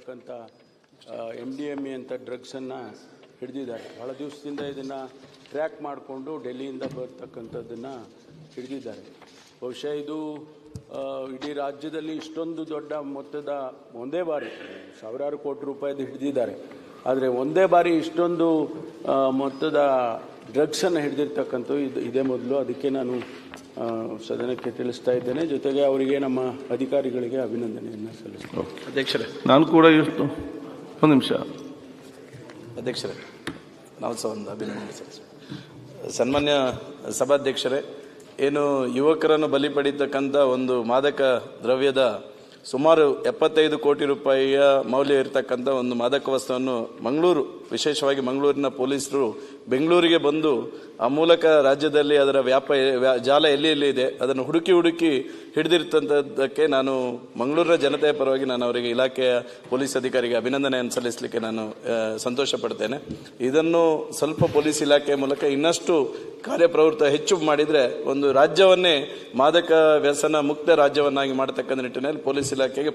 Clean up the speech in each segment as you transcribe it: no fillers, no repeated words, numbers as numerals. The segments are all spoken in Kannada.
ಇರ್ತಕ್ಕಂಥ MDMA ಅಂತ ಡ್ರಗ್ಸನ್ನು ಹಿಡಿದಿದ್ದಾರೆ. ಬಹಳ ದಿವಸದಿಂದ ಇದನ್ನು ಟ್ರ್ಯಾಕ್ ಮಾಡಿಕೊಂಡು ಡೆಲ್ಲಿಯಿಂದ ಬರ್ತಕ್ಕಂಥದ್ದನ್ನು ಹಿಡಿದಿದ್ದಾರೆ. ಬಹುಶಃ ಇದು ಇಡೀ ರಾಜ್ಯದಲ್ಲಿ ಇಷ್ಟೊಂದು ದೊಡ್ಡ ಮೊತ್ತದ ಒಂದೇ ಬಾರಿ ಸಾವಿರಾರು ಕೋಟಿ ರೂಪಾಯಿದು ಹಿಡಿದಿದ್ದಾರೆ. ಆದರೆ ಒಂದೇ ಬಾರಿ ಇಷ್ಟೊಂದು ಮೊತ್ತದ ಡ್ರಗ್ಸನ್ನು ಹಿಡಿದಿರ್ತಕ್ಕಂಥದ್ದು ಇದೇ ಮೊದಲು. ಅದಕ್ಕೆ ನಾನು ಸದನಕ್ಕೆ ತಿಳಿಸ್ತಾ ಇದ್ದೇನೆ. ಜೊತೆಗೆ ಅವರಿಗೆ ನಮ್ಮ ಅಧಿಕಾರಿಗಳಿಗೆ ಅಭಿನಂದನೆಯನ್ನು ಸಲ್ಲಿಸ್ತೀನಿ. ಅಧ್ಯಕ್ಷರೇ, ನಾನು ಕೂಡ ಒಂದು ನಿಮಿಷ ಅಧ್ಯಕ್ಷರೇ, ನಾವು ಸಹ ಒಂದು ಅಭಿನಂದನೆ ಸಲ್ಲಿಸ್ತೀವಿ. ಸನ್ಮಾನ್ಯ ಸಭಾಧ್ಯಕ್ಷರೇ, ಏನು ಯುವಕರನ್ನು ಬಲಿ ಪಡೀತಕ್ಕಂಥ ಒಂದು ಮಾದಕ ದ್ರವ್ಯದ ಸುಮಾರು 75 ಕೋಟಿ ರೂಪಾಯಿಯ ಮೌಲ್ಯ ಇರತಕ್ಕಂಥ ಒಂದು ಮಾದಕ ವಸ್ತುವನ್ನು ಮಂಗಳೂರು, ವಿಶೇಷವಾಗಿ ಮಂಗಳೂರಿನ ಪೊಲೀಸರು ಬೆಂಗಳೂರಿಗೆ ಬಂದು ಆ ಮೂಲಕ ರಾಜ್ಯದಲ್ಲಿ ಅದರ ಜಾಲ ಎಲ್ಲಿ ಇದೆ ಅದನ್ನು ಹುಡುಕಿ ಹಿಡಿದಿರ್ತಂಥದ್ದಕ್ಕೆ ನಾನು ಮಂಗಳೂರಿನ ಜನತೆಯ ಪರವಾಗಿ ನಾನು ಅವರಿಗೆ ಇಲಾಖೆಯ ಪೊಲೀಸ್ ಅಧಿಕಾರಿಗೆ ಅಭಿನಂದನೆಯನ್ನು ಸಲ್ಲಿಸಲಿಕ್ಕೆ ನಾನು ಸಂತೋಷ ಪಡ್ತೇನೆ. ಇದನ್ನು ಸ್ವಲ್ಪ ಪೊಲೀಸ್ ಇಲಾಖೆಯ ಮೂಲಕ ಇನ್ನಷ್ಟು ಕಾರ್ಯಪ್ರವೃತ್ತ ಹೆಚ್ಚು ಮಾಡಿದರೆ ಒಂದು ರಾಜ್ಯವನ್ನೇ ಮಾದಕ ವ್ಯಸನ ಮುಕ್ತ ರಾಜ್ಯವನ್ನಾಗಿ ಮಾಡತಕ್ಕಂಥ ನಿಟ್ಟಿನಲ್ಲಿ ಪೊಲೀಸ್ ಇಲಾಖೆಗೆ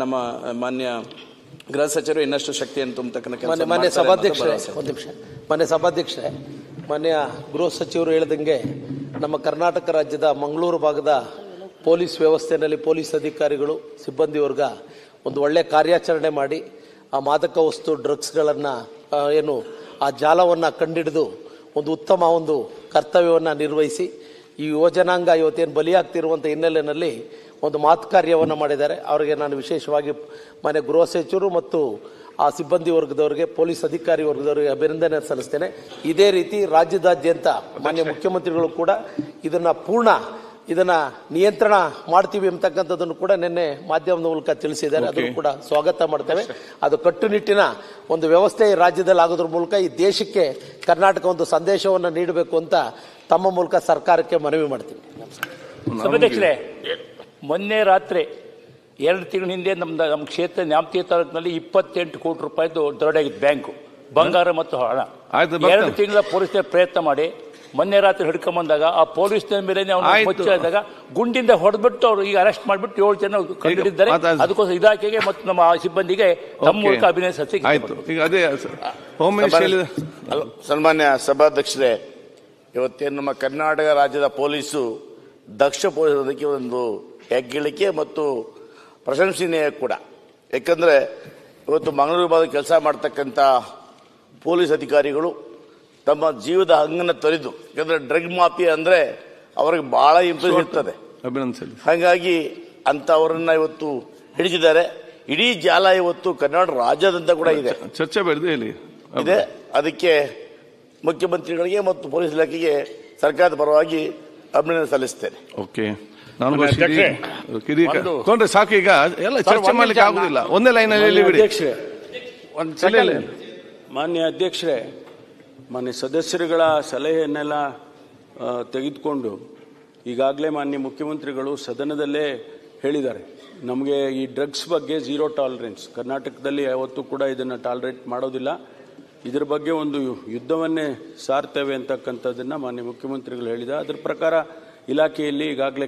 ನಮ್ಮ ಮಾನ್ಯ ಗೃಹ ಸಚಿವರು ಇನ್ನಷ್ಟು ಶಕ್ತಿಯನ್ನು ತುಂಬತಕ್ಕಂಥ ಕೆಲಸ. ಮಾನ್ಯ ಸಭಾಧ್ಯಕ್ಷರೇ, ಮಾನ್ಯ ಗೃಹ ಸಚಿವರು ಹೇಳಿದಂಗೆ ನಮ್ಮ ಕರ್ನಾಟಕ ರಾಜ್ಯದ ಮಂಗಳೂರು ಭಾಗದ ಪೊಲೀಸ್ ವ್ಯವಸ್ಥೆಯಲ್ಲಿ ಪೊಲೀಸ್ ಅಧಿಕಾರಿಗಳು, ಸಿಬ್ಬಂದಿ ವರ್ಗ ಒಂದು ಒಳ್ಳೆ ಕಾರ್ಯಾಚರಣೆ ಮಾಡಿ ಆ ಮಾದಕ ವಸ್ತು ಡ್ರಗ್ಸ್ಗಳನ್ನು ಏನು ಆ ಜಾಲವನ್ನು ಕಂಡಿಡಿದು ಒಂದು ಉತ್ತಮ ಒಂದು ಕರ್ತವ್ಯವನ್ನು ನಿರ್ವಹಿಸಿ ಈ ಯುವಜನಾಂಗ ಇವತ್ತೇನು ಬಲಿಯಾಗ್ತಿರುವಂಥ ಹಿನ್ನೆಲೆಯಲ್ಲಿ ಒಂದು ಮಾತು ಕಾರ್ಯವನ್ನು ಮಾಡಿದ್ದಾರೆ. ಅವರಿಗೆ ನಾನು ವಿಶೇಷವಾಗಿ ಮಾನ್ಯ ಗೃಹ ಸಚಿವರು ಮತ್ತು ಆ ಸಿಬ್ಬಂದಿ ವರ್ಗದವರಿಗೆ, ಪೊಲೀಸ್ ಅಧಿಕಾರಿ ವರ್ಗದವರಿಗೆ ಅಭಿನಂದನೆ ಸಲ್ಲಿಸ್ತೇನೆ. ಇದೇ ರೀತಿ ರಾಜ್ಯದಾದ್ಯಂತ ಮಾನ್ಯ ಮುಖ್ಯಮಂತ್ರಿಗಳು ಕೂಡ ಇದನ್ನ ನಿಯಂತ್ರಣ ಮಾಡ್ತೀವಿ ಅಂತಕ್ಕಂಥದ್ದನ್ನು ಕೂಡ ನಿನ್ನೆ ಮಾಧ್ಯಮದ ಮೂಲಕ ತಿಳಿಸಿದ್ದಾರೆ. ಅದನ್ನು ಕೂಡ ಸ್ವಾಗತ ಮಾಡ್ತೇವೆ. ಅದು ಕಟ್ಟುನಿಟ್ಟಿನ ಒಂದು ವ್ಯವಸ್ಥೆ ರಾಜ್ಯದಲ್ಲಿ ಆಗೋದ್ರ ಮೂಲಕ ಈ ದೇಶಕ್ಕೆ ಕರ್ನಾಟಕ ಒಂದು ಸಂದೇಶವನ್ನು ನೀಡಬೇಕು ಅಂತ ತಮ್ಮ ಮೂಲಕ ಸರ್ಕಾರಕ್ಕೆ ಮನವಿ ಮಾಡ್ತೀವಿ. ಸಭಾಧ್ಯಕ್ಷರೇ, ಮೊನ್ನೆ ರಾತ್ರಿ 2 ತಿಂಗಳ ಹಿಂದೆ ನಮ್ಮ ಕ್ಷೇತ್ರ ನ್ಯಾಮತಿ ತಾಲೂಕಿನಲ್ಲಿ 28 ಕೋಟಿ ರೂಪಾಯಿದು ದರೋಡೆಯಾಗಿತ್ತು. ಬ್ಯಾಂಕು, ಬಂಗಾರ ಮತ್ತು ಹಣ. 2 ತಿಂಗಳ ಪೊಲೀಸರ ಪ್ರಯತ್ನ ಮಾಡಿ ಮೊನ್ನೆ ರಾತ್ರಿ ಹಿಡ್ಕೊಂಬಂದಾಗ ಆ ಪೊಲೀಸ್ನ ಮೇಲೆ ಮುಚ್ಚಿದಾಗ ಗುಂಡಿಂದ ಹೊಡೆದ್ಬಿಟ್ಟು ಅವರು ಈಗ ಅರೆಸ್ಟ್ ಮಾಡಿಬಿಟ್ಟು 7 ಜನ ಕಂಡುಹಿಡಿದ್ದಾರೆ. ಅದಕ್ಕೋಸ್ಕರ ಇಲಾಖೆಗೆ ಮತ್ತು ನಮ್ಮ ಸಿಬ್ಬಂದಿಗೆ ತಮ್ಮ ಮೂಲಕ ಅಭಿನಂದಿಸಿ. ಸನ್ಮಾನ್ಯ ಸಭಾಧ್ಯಕ್ಷರೇ, ಇವತ್ತೇನು ನಮ್ಮ ಕರ್ನಾಟಕ ರಾಜ್ಯದ ಪೊಲೀಸು ದಕ್ಷ ಪೊಲೀಸರಿಗೆ ಒಂದು ಹೆಗ್ಗಳಿಕೆ ಮತ್ತು ಪ್ರಶಂಸನೀಯ ಕೂಡ. ಯಾಕಂದರೆ ಇವತ್ತು ಮಂಗಳೂರು ಭಾಗದ ಕೆಲಸ ಮಾಡ್ತಕ್ಕಂಥ ಪೊಲೀಸ್ ಅಧಿಕಾರಿಗಳು ತಮ್ಮ ಜೀವದ ಹಂಗನ್ನು ತೊರೆದು, ಯಾಕಂದರೆ ಡ್ರಗ್ ಮಾಫಿಯಾ ಅಂದರೆ ಅವ್ರಿಗೆ ಭಾಳ ಇಂಪ್ರೆಸ್ ಇರ್ತದೆ. ಹಾಗಾಗಿ ಅಂಥವರನ್ನ ಇವತ್ತು ಹಿಡಿದಿದ್ದಾರೆ. ಇಡೀ ಜಾಲ ಇವತ್ತು ಕರ್ನಾಟಕ ರಾಜ್ಯಾದ್ಯಂತ ಕೂಡ ಇದೆ, ಚರ್ಚೆ ಇದೆ. ಅದಕ್ಕೆ ಮುಖ್ಯಮಂತ್ರಿಗಳಿಗೆ ಮತ್ತು ಪೊಲೀಸ್ ಇಲಾಖೆಗೆ ಸರ್ಕಾರದ ಪರವಾಗಿ ಅಭಿನಂದನೆ ಸಲ್ಲಿಸ್ತೇನೆ. ಓಕೆ, ನಾನು ಸಾಕು, ಈಗ ಎಲ್ಲ ಚರ್ಚೆ ಮಾಡ್ಲಿಕ್ಕೆ ಆಗುದಿಲ್ಲ. ಒಂದೇ ಲೈನಲ್ಲಿ ಬಿಡಿ. ಮಾನ್ಯ ಅಧ್ಯಕ್ಷರೇ, ಮಾನ್ಯ ಸದಸ್ಯರುಗಳ ಸಲಹೆಯನ್ನೆಲ್ಲ ತೆಗೆದುಕೊಂಡು ಈಗಾಗಲೇ ಮಾನ್ಯ ಮುಖ್ಯಮಂತ್ರಿಗಳು ಸದನದಲ್ಲೇ ಹೇಳಿದ್ದಾರೆ, ನಮಗೆ ಈ ಡ್ರಗ್ಸ್ ಬಗ್ಗೆ ಝೀರೋ ಟಾಲರೆನ್ಸ್, ಕರ್ನಾಟಕದಲ್ಲಿ ಯಾವತ್ತೂ ಕೂಡ ಇದನ್ನು ಟಾಲರೇಟ್ ಮಾಡೋದಿಲ್ಲ, ಇದರ ಬಗ್ಗೆ ಒಂದು ಯುದ್ಧವನ್ನೇ ಸಾರ್ತೇವೆ ಅಂತಕ್ಕಂಥದ್ದನ್ನು ಮಾನ್ಯ ಮುಖ್ಯಮಂತ್ರಿಗಳು ಹೇಳಿದ. ಅದರ ಪ್ರಕಾರ ಇಲಾಖೆಯಲ್ಲಿ ಈಗಾಗಲೇ